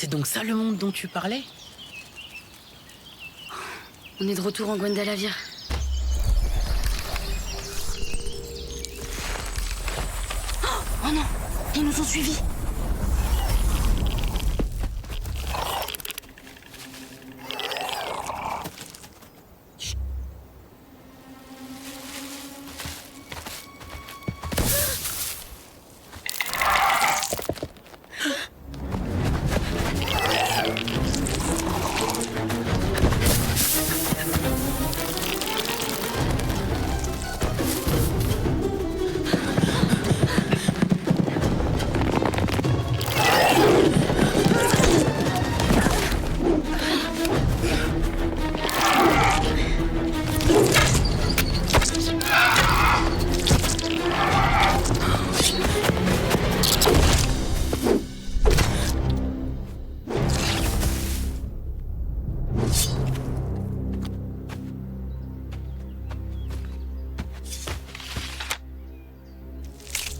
C'est donc ça le monde dont tu parlais? On est de retour en Gwendalavir. Oh non! Ils nous ont suivis!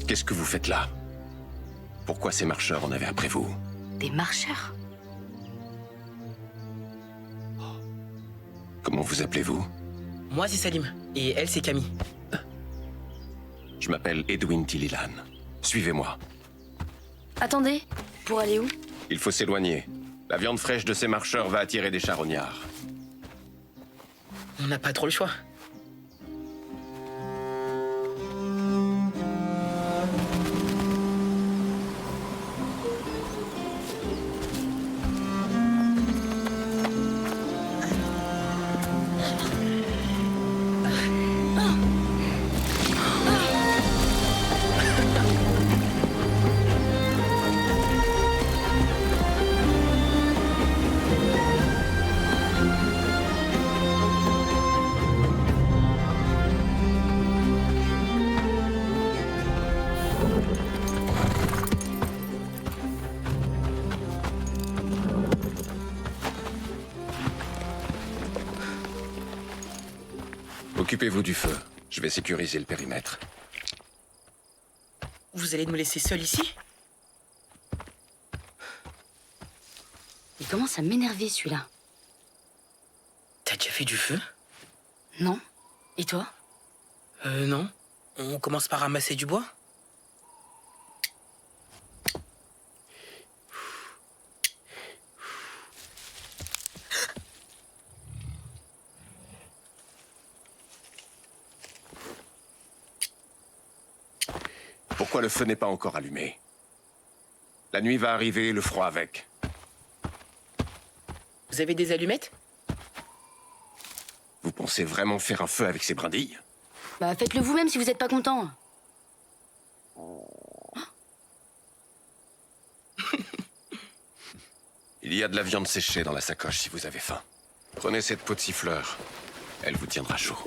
Qu'est-ce que vous faites là? Pourquoi ces marcheurs en avaient après vous? Des marcheurs? Comment vous appelez-vous? Moi, c'est Salim. Et elle, c'est Camille. Je m'appelle Edwin Tillilan. Suivez-moi. Attendez, pour aller où? Il faut s'éloigner. La viande fraîche de ces marcheurs va attirer des charognards. On n'a pas trop le choix. Occupez-vous du feu. Je vais sécuriser le périmètre. Vous allez nous laisser seuls ici? Il commence à m'énerver celui-là. T'as déjà fait du feu? Non? Et toi? Non. On commence par ramasser du bois? Pourquoi le feu n'est pas encore allumé? La nuit va arriver, le froid avec. Vous avez des allumettes? Vous pensez vraiment faire un feu avec ces brindilles? Bah faites-le vous-même si vous êtes pas content. Il y a de la viande séchée dans la sacoche si vous avez faim. Prenez cette peau de siffleur. Elle vous tiendra chaud.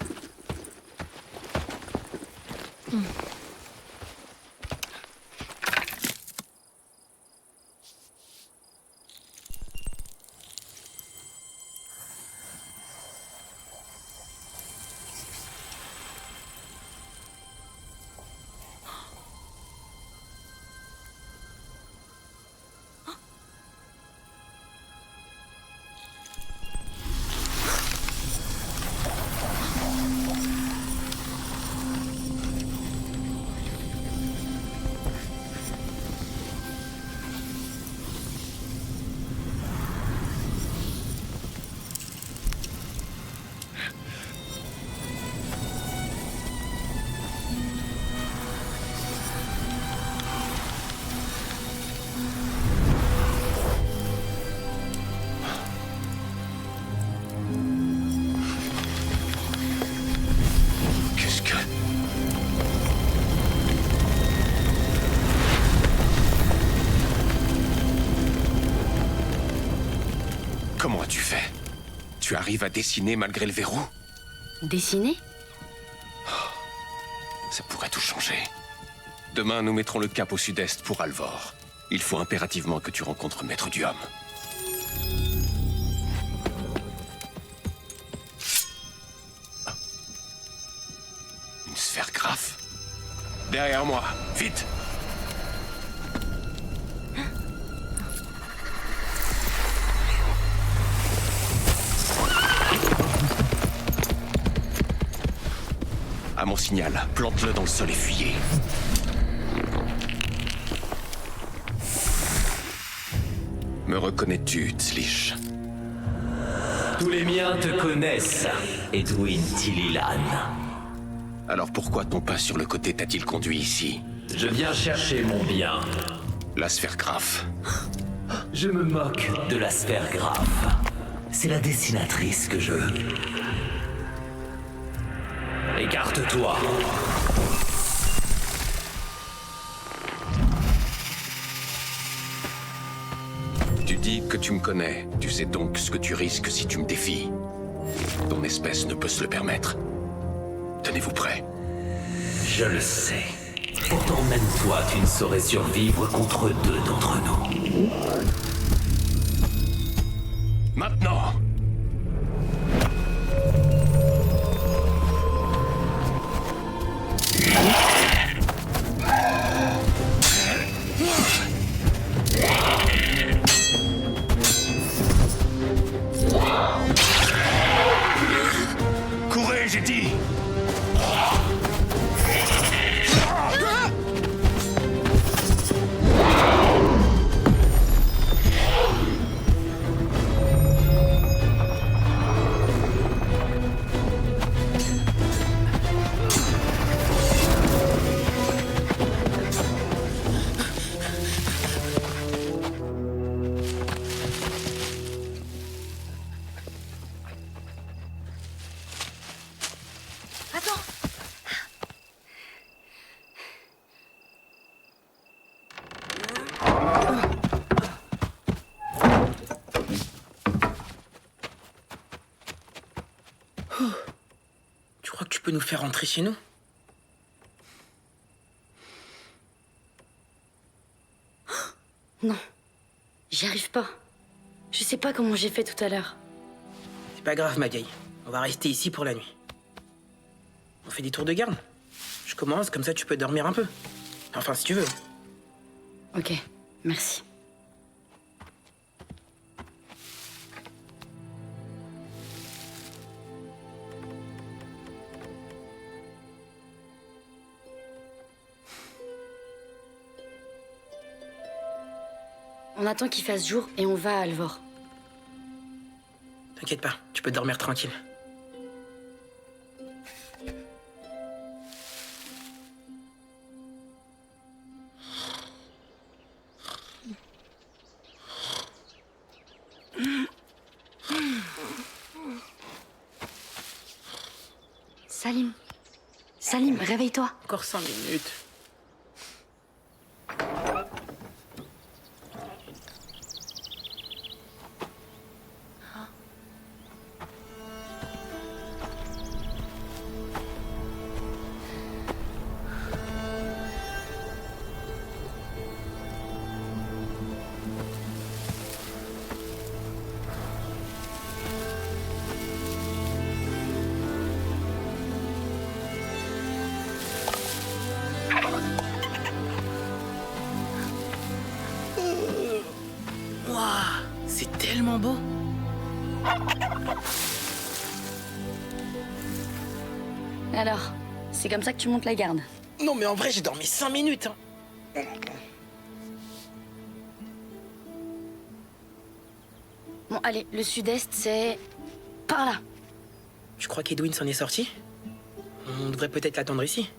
Comment as-tu fait? Tu arrives à dessiner malgré le verrou? Dessiner? Ça pourrait tout changer. Demain, nous mettrons le cap au sud-est pour Alvor. Il faut impérativement que tu rencontres Maître Duham. Une sphère graphe. Derrière moi, vite! À mon signal, plante-le dans le sol et fuyez. Me reconnais-tu, Tzlich? Tous les miens te connaissent, Edwin Tillilan. Alors pourquoi ton pas sur le côté t'a-t-il conduit ici? Je viens chercher mon bien. La sphère Graf. Je me moque de la sphère Graf. C'est la dessinatrice que je... Écarte-toi. Tu dis que tu me connais. Tu sais donc ce que tu risques si tu me défies. Ton espèce ne peut se le permettre. Tenez-vous prêts. Je le sais. Pourtant, même toi, tu ne saurais survivre contre deux d'entre nous. Maintenant! Courez, j'ai dit! Attends. Tu crois que tu peux nous faire rentrer chez nous? Non, j'y arrive pas. Je sais pas comment j'ai fait tout à l'heure. C'est pas grave, ma vieille. On va rester ici pour la nuit. On fait des tours de garde. Je commence, comme ça tu peux dormir un peu. Enfin, si tu veux. Ok, merci. On attend qu'il fasse jour et on va à Alvor. T'inquiète pas, tu peux dormir tranquille. Salim. Salim, réveille-toi. Encore 5 minutes. Waouh, c'est tellement beau. Alors, c'est comme ça que tu montes la garde. Non mais en vrai, j'ai dormi 5 minutes. Bon, allez, le sud-est, c'est... par là. Je crois qu'Edwin s'en est sorti. On devrait peut-être l'attendre ici.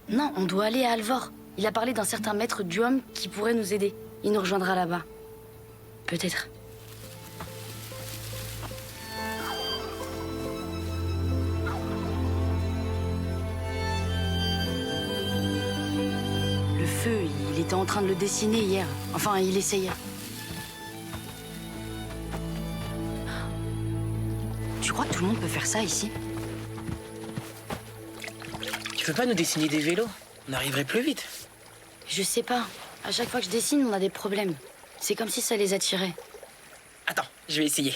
Non, on doit aller à Alvor. Il a parlé d'un certain maître Duhomme qui pourrait nous aider. Il nous rejoindra là-bas. Peut-être. Le feu, il était en train de le dessiner hier. Enfin, il essayait. Tu crois que tout le monde peut faire ça ici? Tu veux pas nous dessiner des vélos? On arriverait plus vite. Je sais pas. À chaque fois que je dessine, on a des problèmes. C'est comme si ça les attirait. Attends, je vais essayer.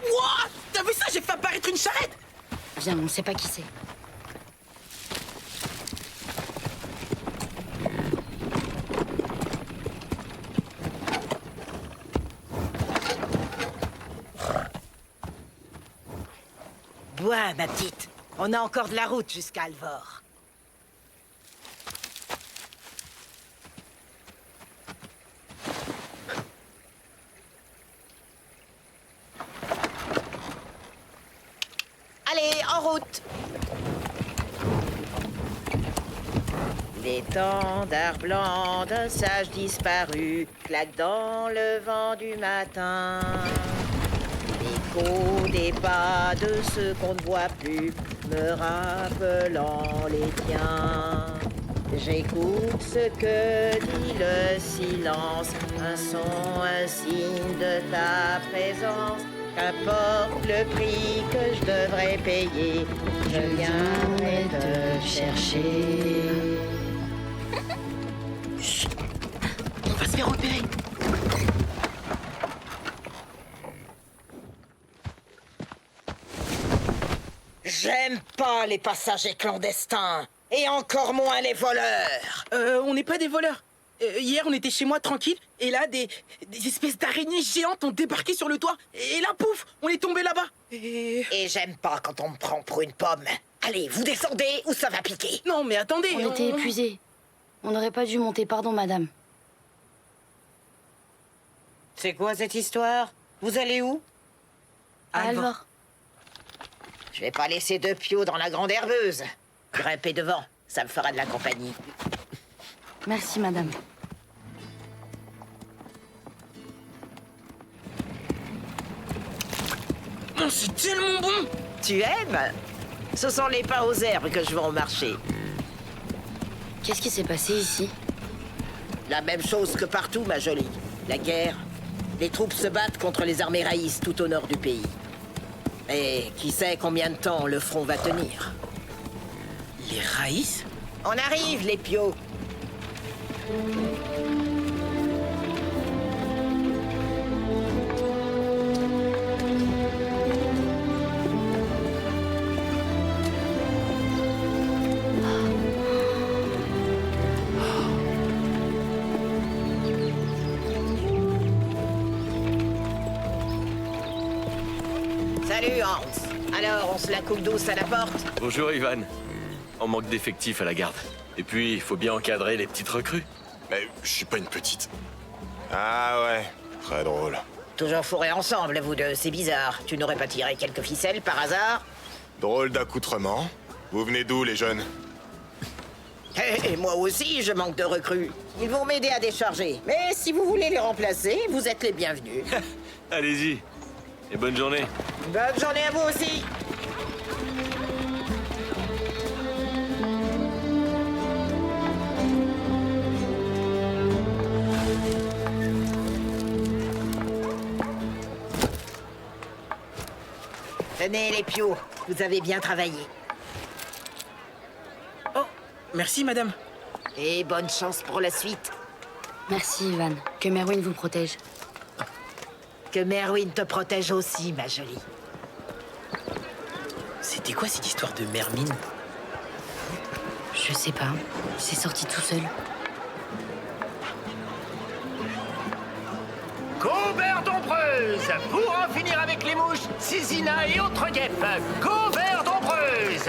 Wouah! T'as vu ça? J'ai fait apparaître une charrette! Viens, on sait pas qui c'est. Bois, ma petite. On a encore de la route jusqu'à Alvor. Allez, en route! L'étendard blanc d'un sage disparu claque dans le vent du matin. L'écho des pas de ceux qu'on ne voit plus me rappelant les tiens. J'écoute ce que dit le silence, un son, un signe de ta présence. Qu'importe le prix que je devrais payer, je viendrai te chercher. Chut. On va se faire repérer. J'aime pas les passagers clandestins, et encore moins les voleurs. On n'est pas des voleurs. Hier, on était chez moi tranquille, et là, des espèces d'araignées géantes ont débarqué sur le toit. Et là, pouf, on est tombé là-bas. Et j'aime pas quand on me prend pour une pomme. Allez, vous descendez ou ça va piquer. Non, mais attendez. On était épuisés. On n'aurait pas dû monter, pardon, madame. C'est quoi cette histoire? Vous allez où? À Alvor. Je vais pas laisser deux piots dans la grande herbeuse. Grimpez devant, ça me fera de la compagnie. Merci, madame. Oh, c'est tellement bon. Tu aimes? Ce sont les pains aux herbes que je vends au marché. Qu'est-ce qui s'est passé ici? La même chose que partout, ma jolie. La guerre. Les troupes se battent contre les armées raïs tout au nord du pays. Et qui sait combien de temps le front va tenir? Les raïs? On arrive, les piots. Salut, Hans. Alors, on se la coupe douce à la porte? Bonjour Ivan. On manque d'effectifs à la garde. Et puis, il faut bien encadrer les petites recrues. Mais je suis pas une petite. Ah ouais, très drôle. Toujours fourrés ensemble, vous deux, c'est bizarre. Tu n'aurais pas tiré quelques ficelles par hasard? Drôle d'accoutrement. Vous venez d'où, les jeunes? Et moi aussi, je manque de recrues. Ils vont m'aider à décharger. Mais si vous voulez les remplacer, vous êtes les bienvenus. Allez-y. Et bonne journée. Bonne journée à vous aussi. Tenez, les piots. Vous avez bien travaillé. Oh, merci, madame. Et bonne chance pour la suite. Merci, Ivan. Que Merwin vous protège. Que Merwin te protège aussi, ma jolie. C'était quoi cette histoire de Mermine? Je sais pas. C'est sorti tout seul. Gaubert d'Ombreuse, pour en finir avec les mouches, Césina et autres guêpes. Gaubert d'Ombreuse.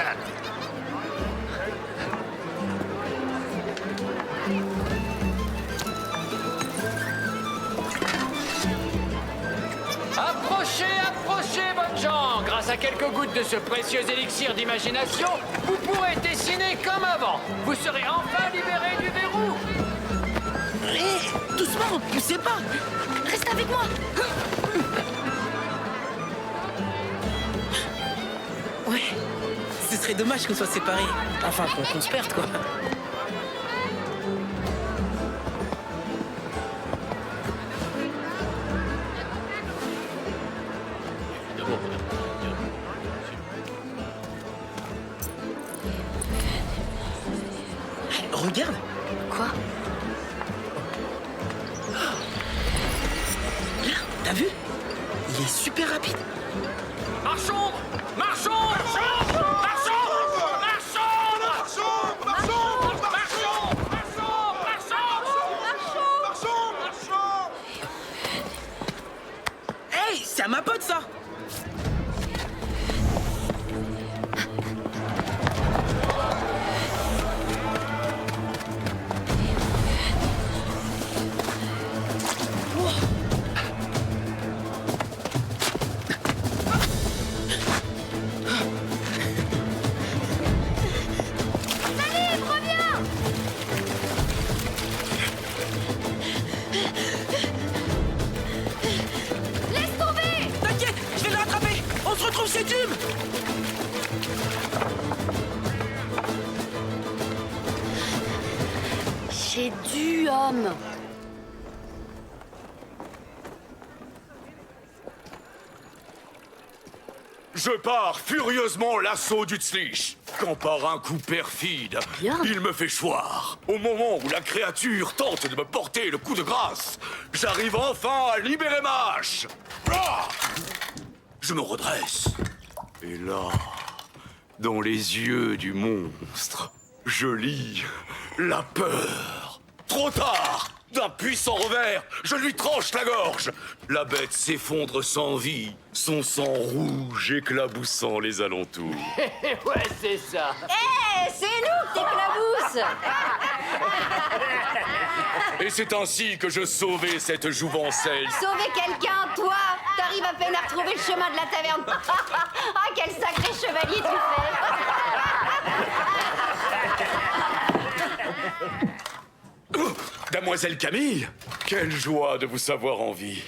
Approchez, approchez, bonnes gens. Grâce à quelques gouttes de ce précieux élixir d'imagination, vous pourrez dessiner comme avant. Vous serez enfin libérés du verrou. Hé, doucement, poussez pas. Reste avec moi. Ouais, ce serait dommage qu'on soit séparés. Enfin, qu'on se perde, quoi. Regarde. Quoi? Là, t'as vu? Il est super rapide. Marchons, marchons, marchons, marchons, marchons, marchons, marchons. Hey, c'est à ma pote, ça. retrouve cet hume! J'ai du homme. Je pars furieusement l'assaut du Tzlich. Quand par un coup perfide, Bien. il me fait choir. Au moment où la créature tente de me porter le coup de grâce, j'arrive enfin à libérer ma hache. Ah! Je me redresse. Et là, dans les yeux du monstre, je lis la peur. Trop tard! D'un puissant revers, je lui tranche la gorge. La bête s'effondre sans vie, son sang rouge éclaboussant les alentours. Ouais, c'est ça. C'est nous que t'éclabousses. Et c'est ainsi que je sauvai cette jouvencelle. Sauver quelqu'un, toi. T'arrives à peine à retrouver le chemin de la taverne. Ah, quel sacré chevalier tu fais. Damoiselle Camille, quelle joie de vous savoir en vie.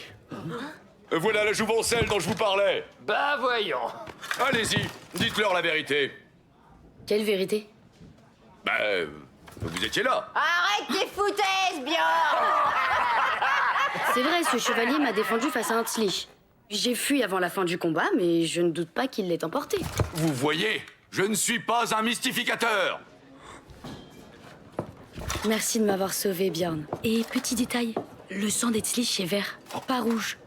Voilà la jouvencelle dont je vous parlais. Bah voyons. Allez-y, dites-leur la vérité. Quelle vérité? Vous étiez là. Arrête tes foutaises, Bjorn. C'est vrai, ce chevalier m'a défendu face à un Tzlich. J'ai fui avant la fin du combat, mais je ne doute pas qu'il l'ait emporté. Vous voyez, je ne suis pas un mystificateur. Merci de m'avoir sauvé, Bjorn. Et petit détail, le sang des Tzlich est vert, pas rouge.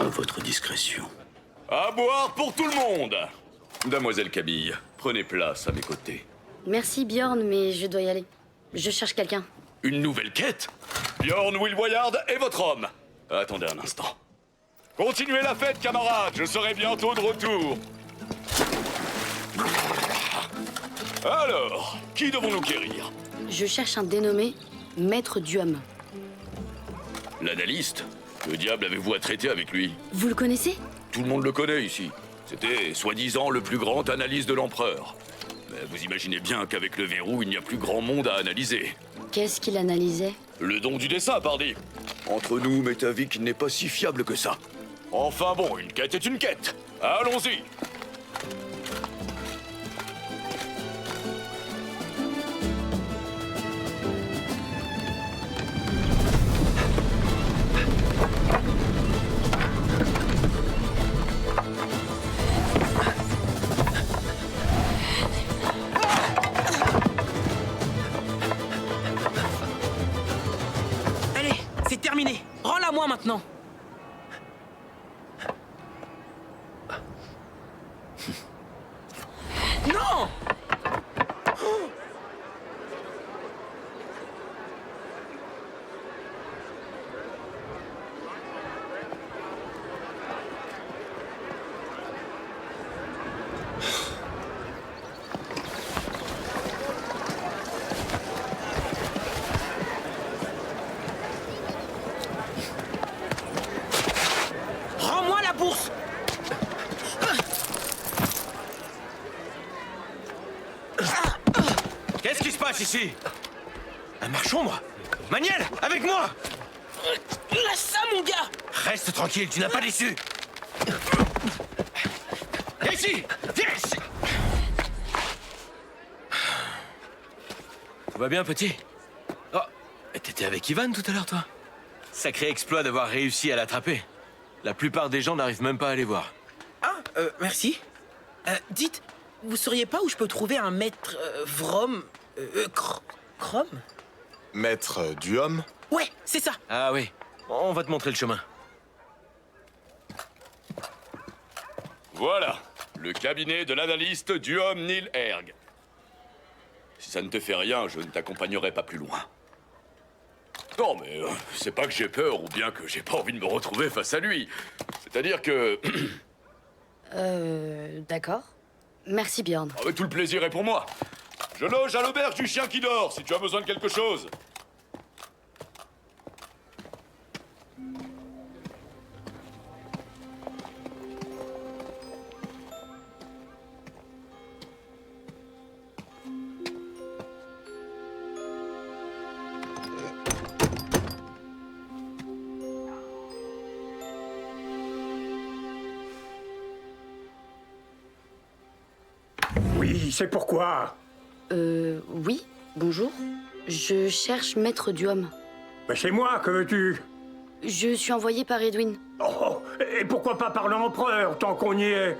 À votre discrétion. À boire pour tout le monde. Damoiselle Camille, prenez place à mes côtés. Merci, Bjorn, mais je dois y aller. Je cherche quelqu'un. Une nouvelle quête? Bjorn Willvoyard est votre homme. Attendez un instant. Continuez la fête, camarades. Je serai bientôt de retour. Alors, qui devons-nous quérir? Je cherche un dénommé Maître Duhomme. L'analyste? Le diable avez-vous à traiter avec lui? Vous le connaissez? Tout le monde le connaît ici. C'était, soi-disant, le plus grand analyste de l'empereur. Mais vous imaginez bien qu'avec le verrou, il n'y a plus grand monde à analyser. Qu'est-ce qu'il analysait? Le don du dessin, pardi. Entre nous, m'est avis qu'il n'est pas si fiable que ça. Enfin bon, une quête est une quête. Allons-y. Allez, c'est terminé. Rends-la moi maintenant. Non! Rends-moi la bourse! Qu'est-ce qui se passe ici? Un marchombre? Maniel, avec moi! Lâche ça, mon gars! Reste tranquille, tu n'as pas d'issue. Viens ici! Viens ici! Tout va bien, petit? Oh, t'étais avec Ivan tout à l'heure, toi? Sacré exploit d'avoir réussi à l'attraper. La plupart des gens n'arrivent même pas à les voir. Ah, merci. Dites, vous sauriez pas où je peux trouver un maître Chrome? Maître Duhomme? Ouais, c'est ça. Ah oui, on va te montrer le chemin. Voilà, le cabinet de l'analyste Duhomme Neil Erg. Si ça ne te fait rien, je ne t'accompagnerai pas plus loin. Non, mais c'est pas que j'ai peur ou bien que j'ai pas envie de me retrouver face à lui. C'est-à-dire que... D'accord. Merci, Bjorn. Tout le plaisir est pour moi. Je loge à l'auberge du chien qui dort, si tu as besoin de quelque chose. Oui, c'est pourquoi? Oui, bonjour. Je cherche Maître Duhomme. Mais c'est moi, que veux-tu? Je suis envoyé par Edwin. Oh, et pourquoi pas par l'empereur, tant qu'on y est?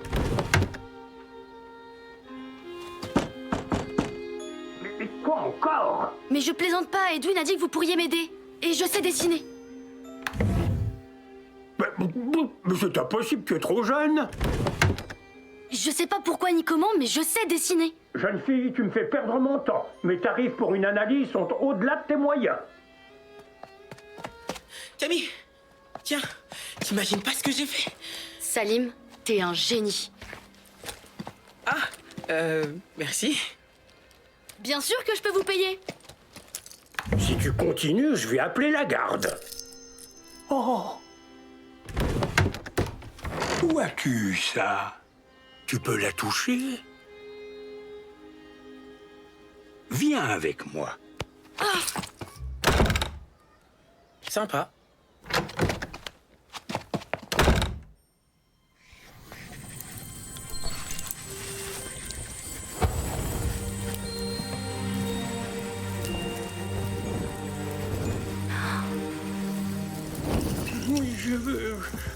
Mais quoi encore? Mais je plaisante pas, Edwin a dit que vous pourriez m'aider. Et je sais dessiner. Mais c'est impossible, tu es trop jeune. Je sais pas pourquoi ni comment, mais je sais dessiner. Jeune fille, tu me fais perdre mon temps. Mes tarifs pour une analyse sont au-delà de tes moyens. Camille, tiens, t'imagines pas ce que j'ai fait? Salim, t'es un génie. Merci. Bien sûr que je peux vous payer. Si tu continues, je vais appeler la garde. Oh! Où as-tu ça? Tu peux la toucher? Viens avec moi. Sympa.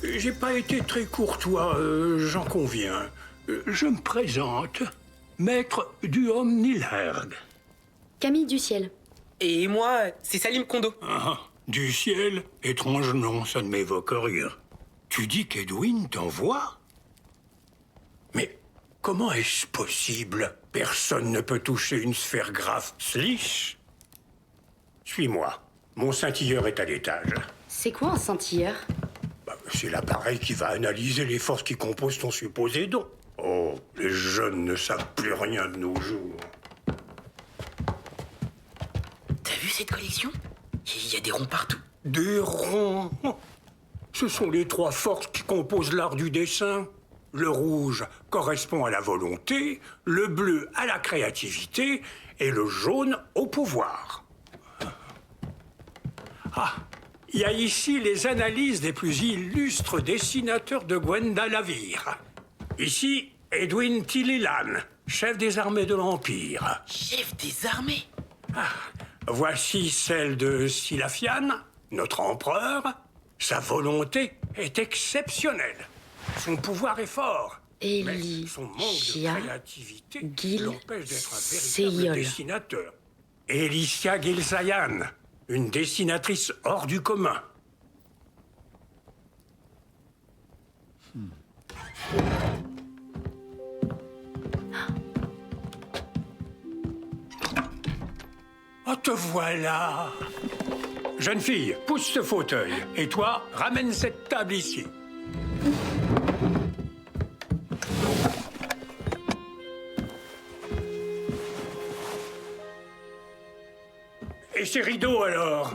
J'ai pas été très courtois, j'en conviens. Je me présente, Maître Duhomme Nilherg. Camille du ciel. Et moi, c'est Salim Kondo. Ah, du ciel? Étrange nom, ça ne m'évoque rien. Tu dis qu'Edwin t'envoie? Mais comment est-ce possible? Personne ne peut toucher une sphère graphe slish. Suis-moi. Mon scintilleur est à l'étage. C'est quoi un scintilleur? C'est l'appareil qui va analyser les forces qui composent ton supposé don. Oh, les jeunes ne savent plus rien de nos jours. T'as vu cette collection? Il y a des ronds partout. Des ronds? Ce sont les 3 forces qui composent l'art du dessin. Le rouge correspond à la volonté, le bleu à la créativité et le jaune au pouvoir. Ah, il y a ici les analyses des plus illustres dessinateurs de Gwendalavir. Ici, Edwin Tililan, chef des armées de l'Empire. Chef des armées? Voici celle de Silafian, notre empereur. Sa volonté est exceptionnelle. Son pouvoir est fort. Mais son manque de créativité l'empêche d'être un véritable dessinateur. Elicia Gilzayan, une dessinatrice hors du commun. Oh, te voilà! Jeune fille, pousse ce fauteuil. Et toi, ramène cette table ici. Et ces rideaux, alors?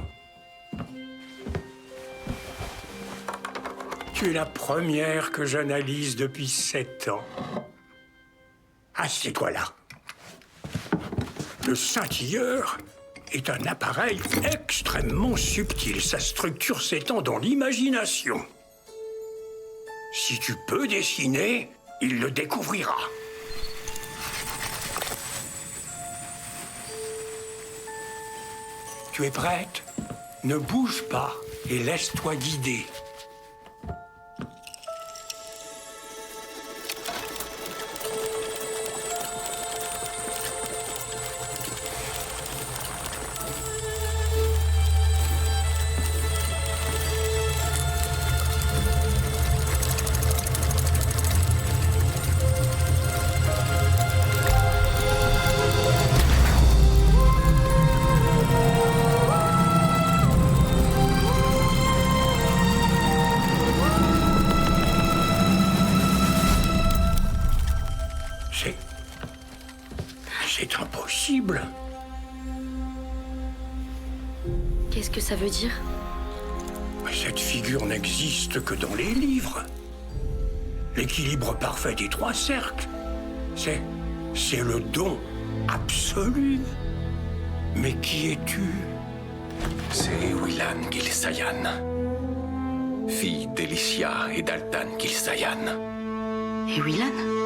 Tu es la première que j'analyse depuis 7 ans. Assieds-toi là. Le scintilleur est un appareil extrêmement subtil. Sa structure s'étend dans l'imagination. Si tu peux dessiner, il le découvrira. Tu es prête? Ne bouge pas et laisse-toi guider. C'est impossible. Qu'est-ce que ça veut dire? Cette figure n'existe que dans les livres. L'équilibre parfait des 3 cercles. C'est le don absolu. Mais qui es-tu? C'est Willan Gilzayan, fille d'Elicia et d'Altan Gilzayan. Et Willan?